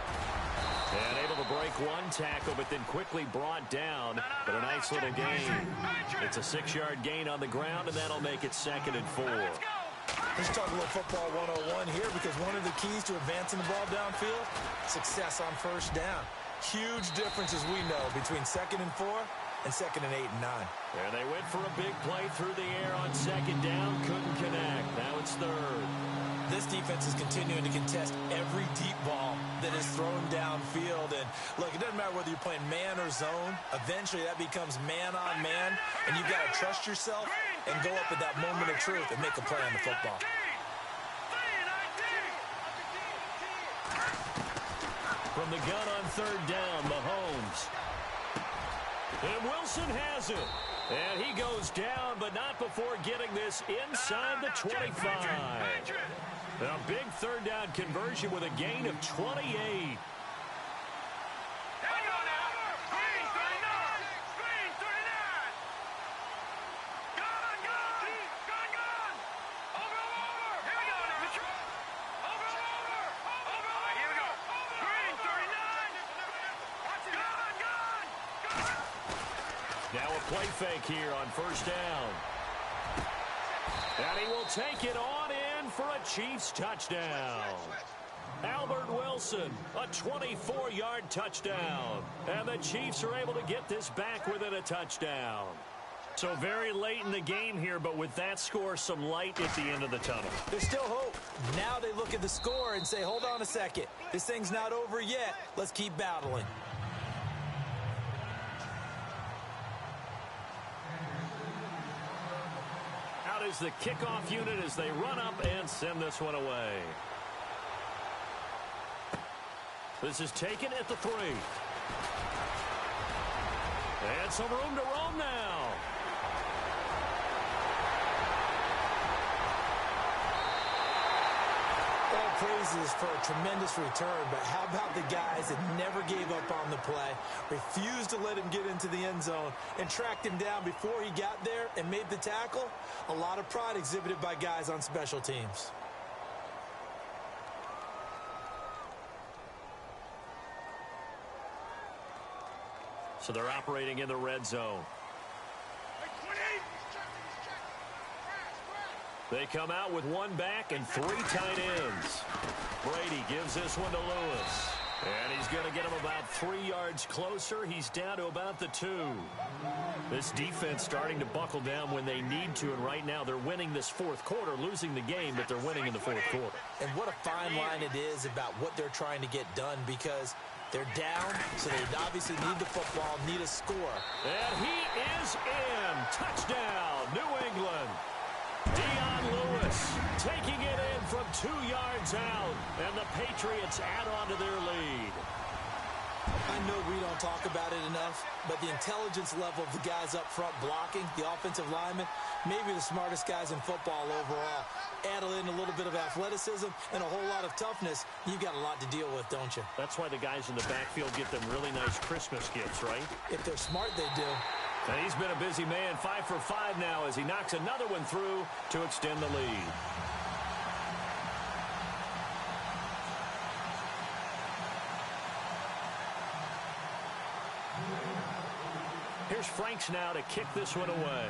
And able to break one tackle, but then quickly brought down. But a nice little gain. It's a 6-yard gain on the ground, and that'll make it 2nd and 4. Let's talk a little football 101 here, because one of the keys to advancing the ball downfield, success on 1st down. Huge difference, as we know, between 2nd and 4 and 2nd and 8 and 9. And they went for a big play through the air on 2nd down. Couldn't connect. Now it's 3rd. This defense is continuing to contest every deep ball that is thrown downfield. And, look, it doesn't matter whether you're playing man or zone. Eventually, that becomes man on man, and you've got to trust yourself and go up at that moment of truth and make a play on the football. From the gun on 3rd down, Mahomes. And Wilson has it. And he goes down, but not before getting this inside the 25. A big 3rd down conversion with a gain of 28. Now a play fake here on 1st down. And he will take it on in for a Chiefs touchdown. Albert Wilson, a 24-yard touchdown. And the Chiefs are able to get this back within a touchdown. So very late in the game here, but with that score, some light at the end of the tunnel. There's still hope. Now they look at the score and say, hold on a second. This thing's not over yet. Let's keep battling. is the kickoff unit as they run up and send this one away. This is taken at the 3. And some room to roam now. All praises for a tremendous return, but how about the guys that never gave up on the play, refused to let him get into the end zone, and tracked him down before he got there and made the tackle? A lot of pride exhibited by guys on special teams. So they're operating in the red zone. They come out with 1 back and 3 tight ends. Brady gives this one to Lewis. And he's going to get him about 3 yards closer. He's down to about the 2. This defense starting to buckle down when they need to, and right now they're winning this fourth quarter, losing the game, but they're winning in the fourth quarter. And what a fine line it is about what they're trying to get done, because they're down, so they obviously need the football, need a score. And he is in. Touchdown, New England. Dion Lewis taking it in from 2 yards out, and the Patriots add on to their lead. I know we don't talk about it enough, but the intelligence level of the guys up front blocking, the offensive linemen, maybe the smartest guys in football overall. Add in a little bit of athleticism and a whole lot of toughness, you've got a lot to deal with, don't you? That's why the guys in the backfield get them really nice Christmas gifts, right? If they're smart, they do. And he's been a busy man, 5 for 5 now as he knocks another one through to extend the lead. Here's Franks now to kick this one away.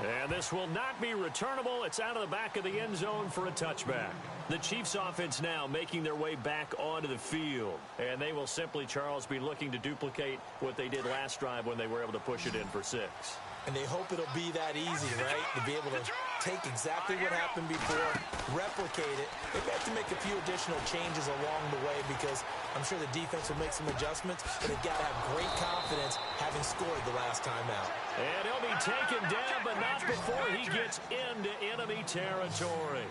And this will not be returnable. It's out of the back of the end zone for a touchback. The Chiefs offense now making their way back onto the field. And they will simply, Charles, be looking to duplicate what they did last drive when they were able to push it in for 6. And they hope it'll be that easy, right? To be able to take exactly what happened before, replicate it. They have to make a few additional changes along the way because I'm sure the defense will make some adjustments, but they've got to have great confidence having scored the last time out. And he'll be taken down, but not before he gets into enemy territory.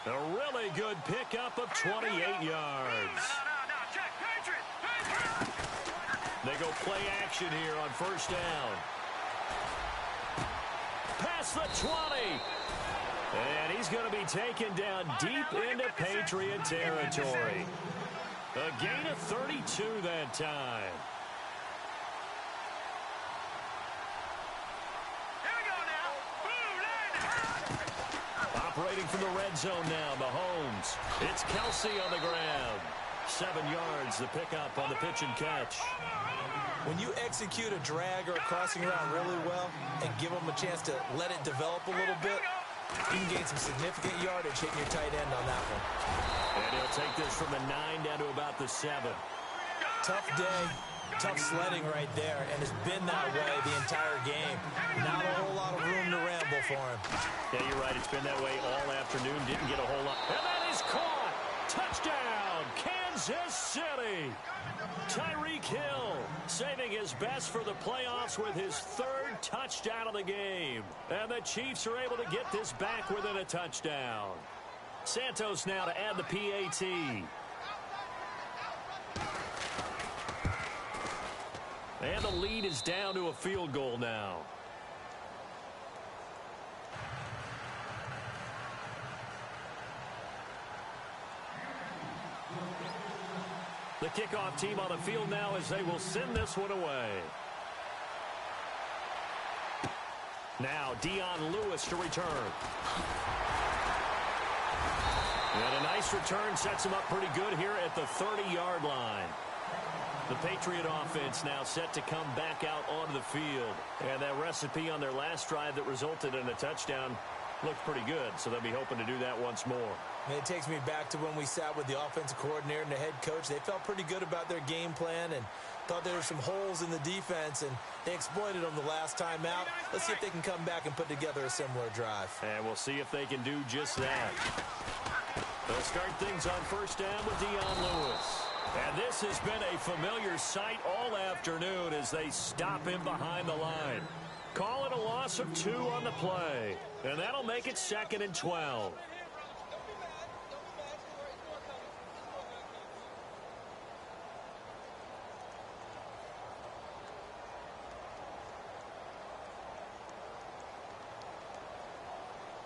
A really good pickup of 28 yards. They go play action here on first down. Past the 20. And he's going to be taken down deep into Patriot territory. A gain of 32 that time. Operating from the red zone now, Mahomes. It's Kelsey on the ground. 7 yards, the pickup on the pitch and catch. When you execute a drag or a crossing route really well and give them a chance to let it develop a little bit, you can gain some significant yardage hitting your tight end on that one. And he'll take this from the 9 down to about the 7. Tough day, tough sledding right there, and it's been that way the entire game. Not a whole lot of room to ramble for him. Yeah, you're right. It's been that way all afternoon. Didn't get a whole lot. And that is caught. Touchdown, Kansas City. Tyreek Hill saving his best for the playoffs with his 3rd touchdown of the game. And the Chiefs are able to get this back within a touchdown. Santos now to add the PAT. And the lead is down to a field goal now. The kickoff team on the field now as they will send this one away. Now Dion Lewis to return. And a nice return sets him up pretty good here at the 30-yard line. The Patriot offense now set to come back out onto the field. And that recipe on their last drive that resulted in a touchdown looked pretty good, so they'll be hoping to do that once more. And it takes me back to when we sat with the offensive coordinator and the head coach. They felt pretty good about their game plan and thought there were some holes in the defense, and they exploited them the last time out. Let's see if they can come back and put together a similar drive. And we'll see if they can do just that. They'll start things on first down with Dion Lewis. And this This has been a familiar sight all afternoon as they stop him behind the line. Call it a loss of 2 on the play, and that'll make it 2nd and 12.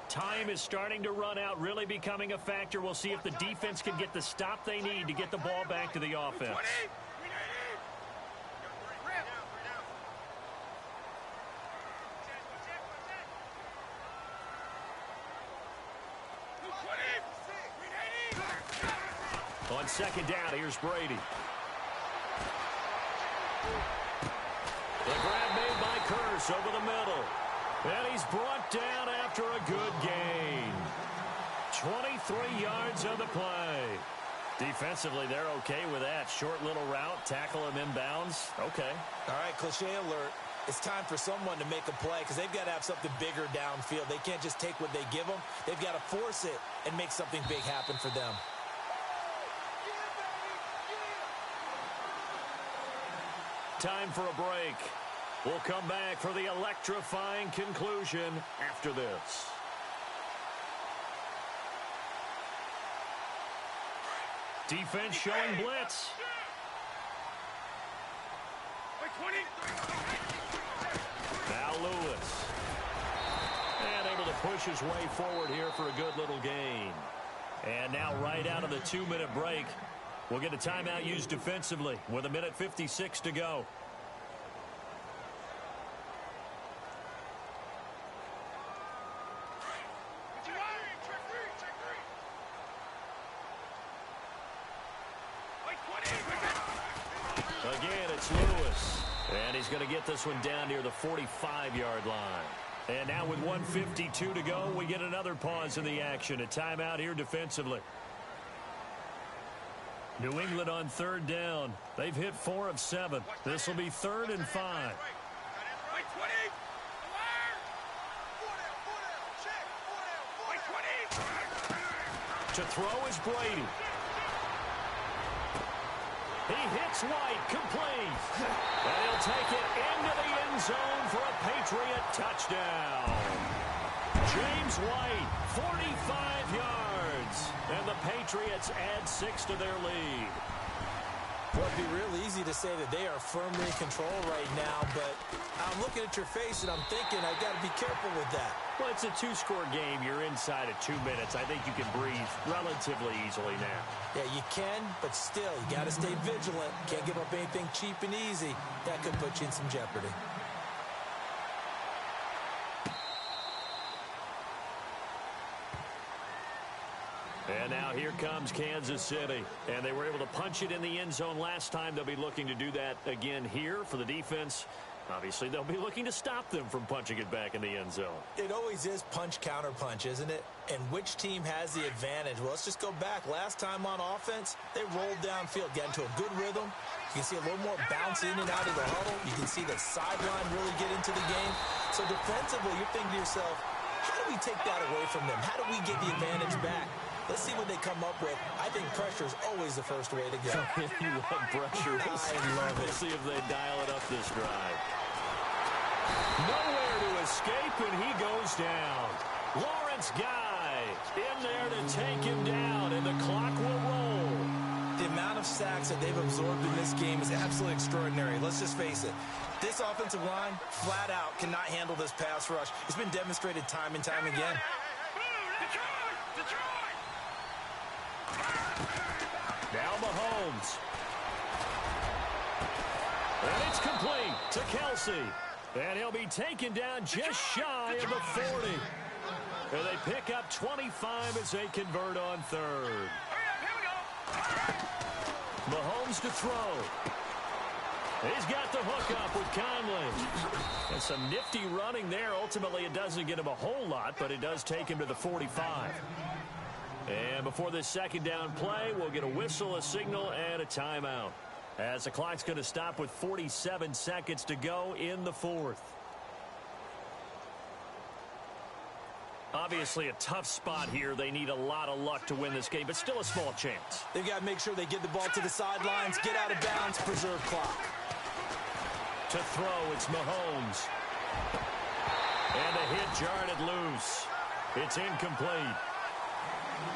Time is starting to run out, really becoming a factor. We'll see if the defense can get the stop they need to get the ball back to the offense. On 2nd down, here's Brady. The grab made by Curse over the middle. And he's brought down after a good gain. 23 yards on the play. Defensively, they're okay with that. Short little route, tackle him inbounds. Okay. All right, cliche alert. It's time for someone to make a play because they've got to have something bigger downfield. They can't just take what they give them. They've got to force it and make something big happen for them. Time for a break. We'll come back for the electrifying conclusion after this. Defense showing blitz. Now Lewis. And able to push his way forward here for a good little gain. And now right out of the 2-minute break, we'll get a timeout used defensively with 1:56 to go. Again, it's Lewis. And he's going to get this one down near the 45-yard line. And now with 1:52 to go, we get another pause in the action. A timeout here defensively. New England on 3rd down. They've hit 4 of 7. This will be 3rd and 5. To throw is Brady. He hits White, complete. And he'll take it into the end zone for a Patriot touchdown. James White, 45 yards. And the Patriots add 6 to their lead. Well, it'd be real easy to say that they are firmly in control right now, but I'm looking at your face and I'm thinking I've got to be careful with that. Well, it's a 2-score game. You're inside of 2 minutes. I think you can breathe relatively easily now. Yeah, you can, but still, you got to stay vigilant. Can't give up anything cheap and easy. That could put you in some jeopardy. And now here comes Kansas City. And they were able to punch it in the end zone last time. They'll be looking to do that again here for the defense. Obviously, they'll be looking to stop them from punching it back in the end zone. It always is punch-counter-punch, isn't it? And which team has the advantage? Well, let's just go back. Last time on offense, they rolled downfield, got into a good rhythm. You can see a little more bounce in and out of the huddle. You can see the sideline really get into the game. So defensively, you're thinking to yourself, how do we take that away from them? How do we get the advantage back? Let's see what they come up with. I think pressure is always the first way to go. You love pressure. I love it. We'll see if they dial it up this drive. Nowhere to escape, and he goes down. Lawrence Guy in there to take him down, and the clock will roll. The amount of sacks that they've absorbed in this game is absolutely extraordinary. Let's just face it. This offensive line, flat out, cannot handle this pass rush. It's been demonstrated time and time again. Now Mahomes. And it's complete to Kelsey. And he'll be taken down just shy of the 40. And they pick up 25 as they convert on 3rd. Mahomes to throw. He's got the hook up with Conley. And some nifty running there. Ultimately, it doesn't get him a whole lot, but it does take him to the 45. And before this 2nd down play, we'll get a whistle, a signal, and a timeout, as the clock's going to stop with 47 seconds to go in the 4th. Obviously a tough spot here. They need a lot of luck to win this game, but still a small chance. They've got to make sure they get the ball to the sidelines, get out of bounds, preserve clock. To throw, it's Mahomes. And a hit jarred it loose. It's incomplete.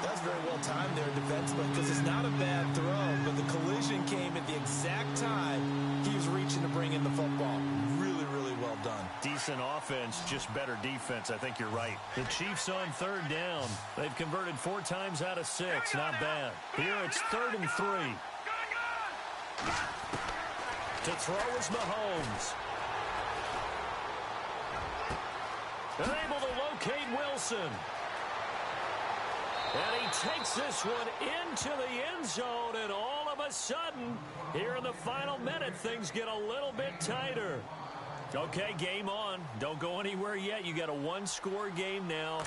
That was very well timed there defensively because it's not a bad throw, but the collision came at the exact time he was reaching to bring in the football. Really, really well done. Decent offense, just better defense. I think you're right. The Chiefs on third down. They've converted 4 times out of 6. Not bad. Here it's 3rd and 3. To throw is Mahomes. They're able to locate Wilson. And he takes this one into the end zone, and all of a sudden, here in the final minute, things get a little bit tighter. Okay, game on. Don't go anywhere yet. You got a 1-score game now.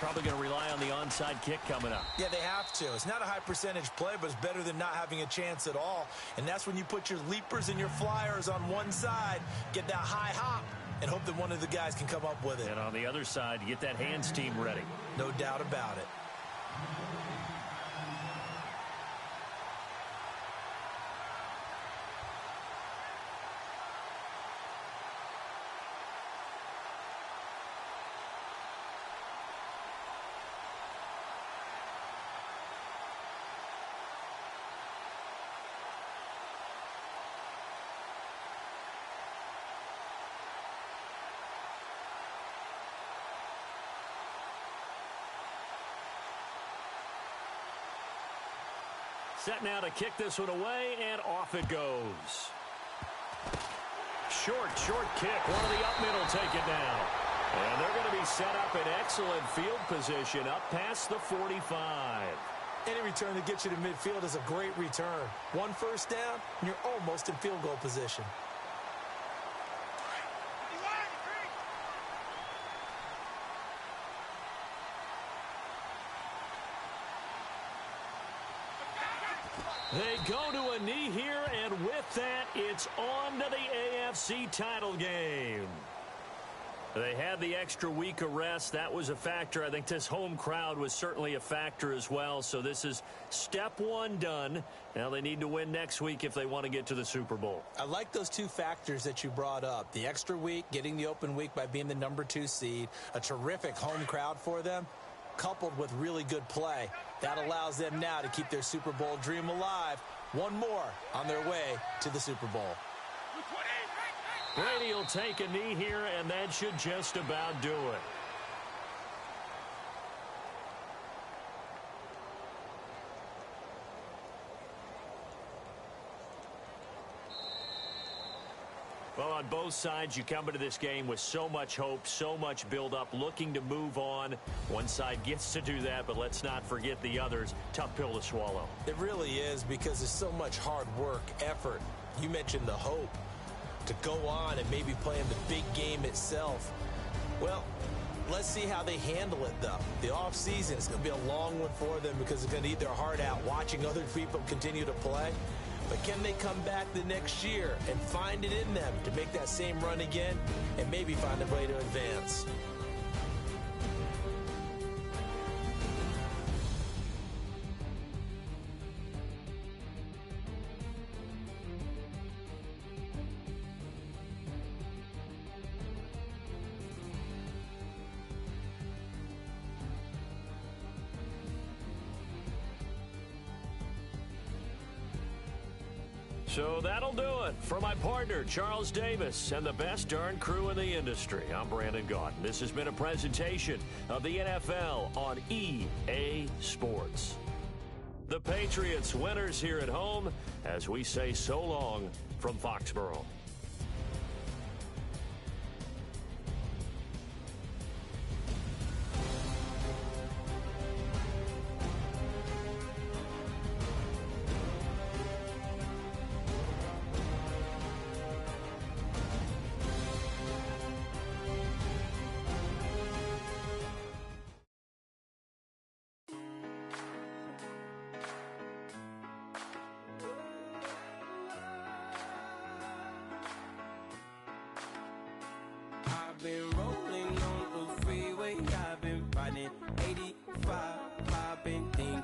Probably going to rely on the onside kick coming up. Yeah, they have to. It's not a high percentage play, but it's better than not having a chance at all. And that's when you put your leapers and your flyers on one side, get that high hop, and hope that one of the guys can come up with it. And on the other side, get that hands team ready. No doubt about it. Set now to kick this one away, and off it goes. Short kick. One of the up middle take it down. And they're going to be set up in excellent field position up past the 45. Any return that gets you to midfield is a great return. 1 first down, and you're almost in field goal position. They go to a knee here, and with that, it's on to the AFC title game. They had the extra week of rest. That was a factor. I think this home crowd was certainly a factor as well. So this is step 1 done. Now they need to win next week if they want to get to the Super Bowl. I like those 2 factors that you brought up. The extra week, getting the open week by being the number 2 seed, a terrific home crowd for them, coupled with really good play. That allows them now to keep their Super Bowl dream alive. One more on their way to the Super Bowl. Brady will take a knee here, and that should just about do it. Well, on both sides, you come into this game with so much hope, so much build-up, looking to move on. One side gets to do that, but let's not forget the others. Tough pill to swallow. It really is, because there's so much hard work, effort. You mentioned the hope to go on and maybe play in the big game itself. Well, let's see how they handle it, though. The offseason is going to be a long one for them because they're going to eat their heart out watching other people continue to play. But can they come back the next year and find it in them to make that same run again and maybe find a way to advance? So that'll do it. For my partner, Charles Davis, and the best darn crew in the industry, I'm Brandon Gaudin. This has been a presentation of the NFL on EA Sports. The Patriots winners here at home as we say so long from Foxborough.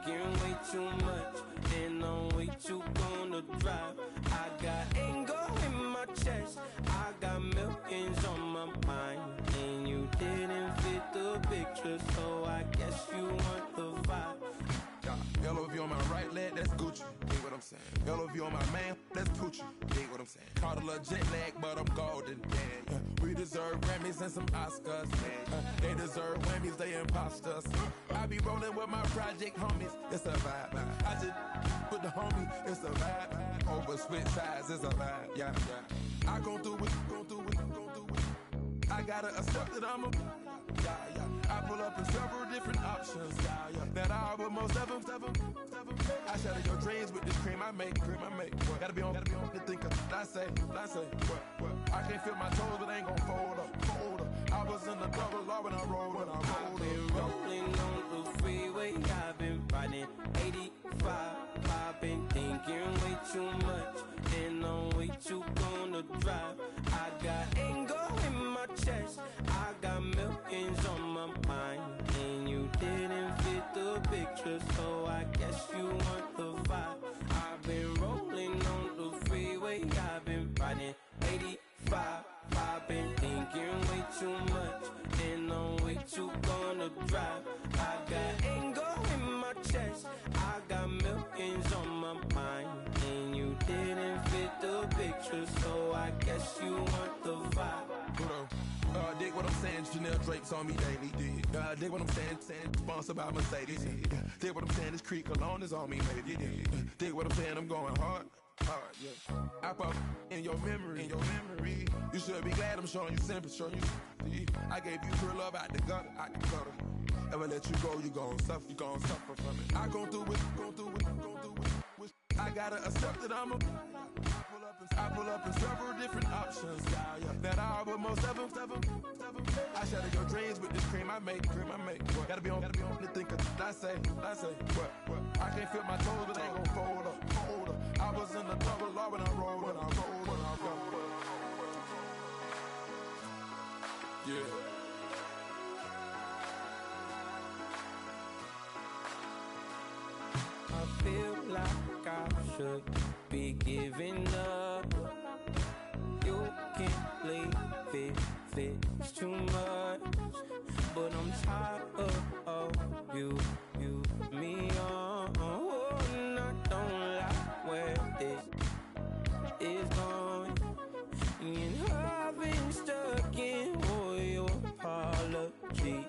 thinking way too much, and I'm way too gonna drive. I got anger in my chest, I got millions on my mind, and you didn't fit the picture, so I guess you want the vibe. Yellow if you on my right leg, that's Gucci. Dig what I'm saying. Yellow if you on my man, that's Poochie. Dig what I'm saying. Caught a little jet lag, but I'm golden. Yeah. We deserve Grammys and some Oscars. They deserve Whammies, they imposters. I be rolling with my project homies. It's a vibe. I just put the homie. It's a vibe. Over switch sides, it's a vibe. Yeah. I gon' do it. I gotta accept that I'm a. I pull up in several different options. That I almost never. I shatter your dreams with this cream I make. What? Gotta be on the thinker. I say. What? I can't feel my toes, but ain't gon' fold up. I was in the double law when I rolled. I've been rolling on the freeway. I've been riding 85. I've been thinking way too much, and I'm way too gonna drive. I got anger in my chest, I got millions on my mind, and you didn't fit the picture, so I guess you want the vibe. I've been rolling on the freeway, I've been riding 85. I've been thinking way too much, and I'm way too gonna drive. I got anger in my chest, I got millions on my mind, and you didn't fit the picture, so I guess you want the vibe. Dig what I'm saying, Chanel drapes on me daily. Dig what I'm saying, sponsored by Mercedes. Dig what I'm saying, this Creek Cologne is on me, baby. Dig what I'm saying, I'm going hard, yeah. I pop in your memory. You should be glad I'm showing you sympathy. I gave you pure love out the gutter. Ever let you go, you gon' suffer from it. I gon' do it. I gotta accept that I'm a. I pull up in several different options. That I almost never. I shatter your dreams with this cream I make. What? Gotta be on the thinker. I say. What? I can't feel my toes, but ain't gon' fold up. I was in the double law when I rolled. Yeah. I feel like I should be giving up. You can't leave it, it's too much. But I'm tired of you, me on. And I don't like where this is going. And I've been stuck in all your apologies.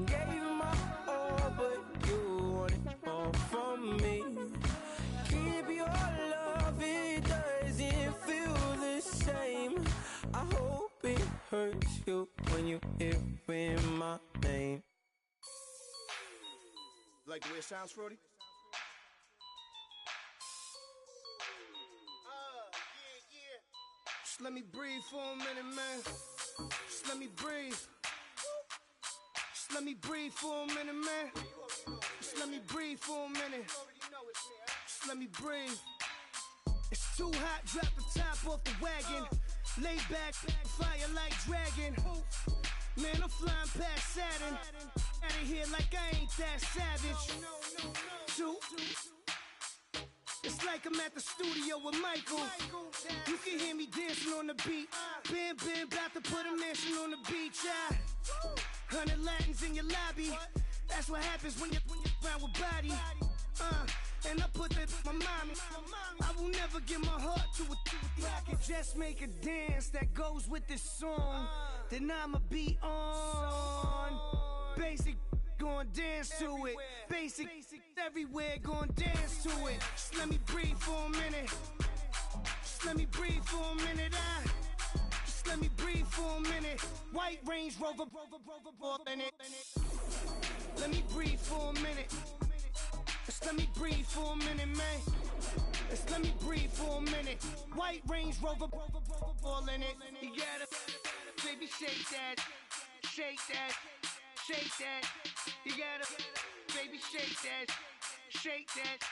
Gave my all, but you want it all from me. Keep your love, it doesn't feel the same. I hope it hurts you when you hear my name. Like the way it sounds, Frody? Yeah. Just let me breathe for a minute, man. Just let me breathe. Just let me breathe for a minute, man. Just let me breathe for a minute. Just let me breathe. It's too hot, drop the top off the wagon. Lay back, fire like dragon. Man, I'm flying past Saturn. Out of here like I ain't that savage. Two. It's like I'm at the studio with Michael. You can hear me dancing on the beat. Bam, about to put a mansion on the beach. 100 Latins in your lobby. That's what happens when you're around with body. And I put that in my mommy. I will never give my heart to a I can just make a dance that goes with this song. Then I'ma be on. Basic, gon' dance to it. Basic, everywhere, gon' dance to it. Just let me breathe for a minute. Just let me breathe for a minute. Just let me breathe for a minute. White Range Rover, in it. Let me breathe for a minute. Just let me breathe for a minute, man. Just let me breathe for a minute. White Range Rover, all in it. You gotta, baby, shake that, shake that, shake that. You gotta, baby, shake that, shake that.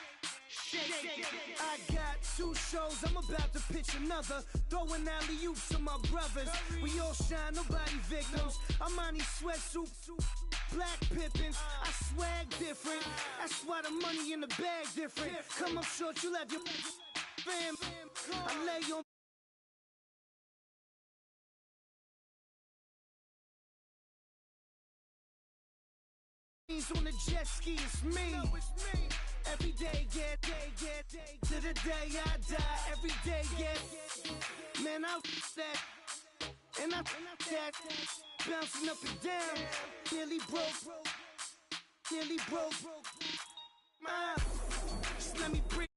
Shake it. I got 2 shows, I'm about to pitch another. Throwing alley-oops to my brothers. We all shine, nobody victims. I'm on these sweatsuits. Black Pippins, I swag different. That's why the money in the bag different. Come up short, you left your fam. I lay on the jet ski, it's me. Every day, get to the day I die. Every day, get. Man, I that. And I that. Bouncing up and down. Nearly broke. My. Just let me breathe.